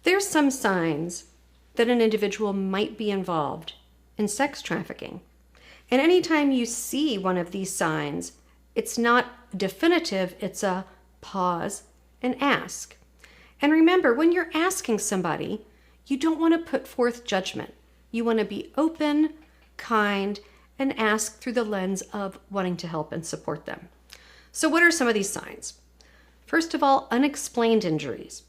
There's some signs that an individual might be involved in sex trafficking. And anytime you see one of these signs, it's not definitive, it's a pause and ask. And remember, when you're asking somebody, you don't want to put forth judgment. You want to be open, kind, and ask through the lens of wanting to help and support them. So what are some of these signs? First of all, unexplained injuries.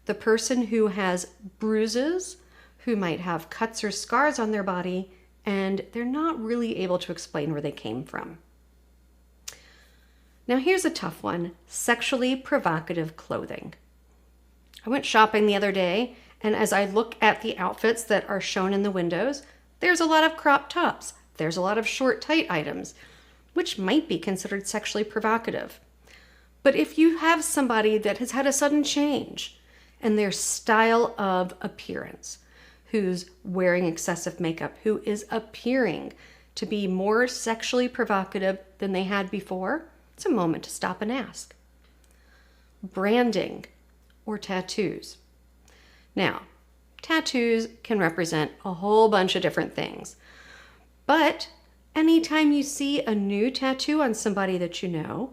The person who has bruises, who might have cuts or scars on their body, and they're not really able to explain where they came from. Now here's a tough one, sexually provocative clothing. I went shopping the other day, and as I look at the outfits that are shown in the windows, there's a lot of crop tops. There's a lot of short, tight items, which might be considered sexually provocative. But if you have somebody that has had a sudden change in their style of appearance, who's wearing excessive makeup, who is appearing to be more sexually provocative than they had before, it's a moment to stop and ask. Branding or tattoos. Now, tattoos can represent a whole bunch of different things, but anytime you see a new tattoo on somebody that you know,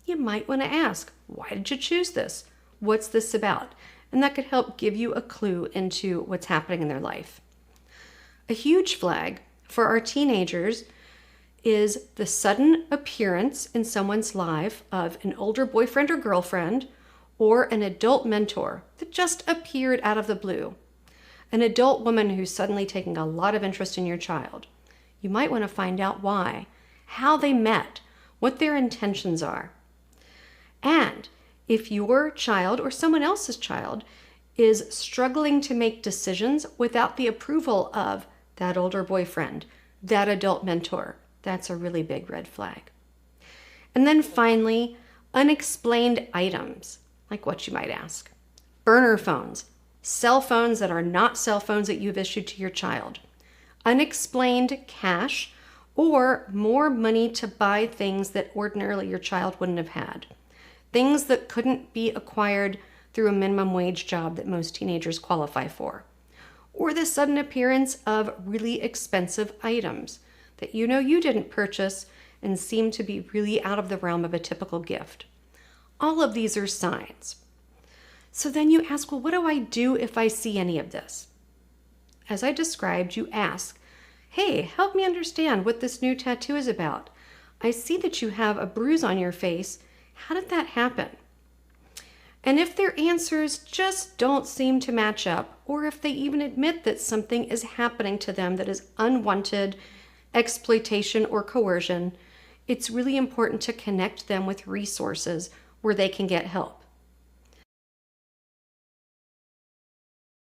you might want to ask, why did you choose this? What's this about? And that could help give you a clue into what's happening in their life. A huge flag for our teenagers is the sudden appearance in someone's life of an older boyfriend or girlfriend or an adult mentor that just appeared out of the blue. An adult woman who's suddenly taking a lot of interest in your child. You might want to find out why, how they met, what their intentions are. And if your child or someone else's child is struggling to make decisions without the approval of that older boyfriend, that adult mentor, that's a really big red flag. And then finally, unexplained items, like what you might ask. Burner phones, cell phones that are not cell phones that you've issued to your child. Unexplained cash or more money to buy things that ordinarily your child wouldn't have had. Things that couldn't be acquired through a minimum wage job that most teenagers qualify for. Or the sudden appearance of really expensive items that you know you didn't purchase and seem to be really out of the realm of a typical gift. All of these are signs. So then you ask, well, what do I do if I see any of this? As I described, you ask, hey, help me understand what this new tattoo is about. I see that you have a bruise on your face. How did that happen? And if their answers just don't seem to match up, or if they even admit that something is happening to them that is unwanted, exploitation or coercion, it's really important to connect them with resources where they can get help.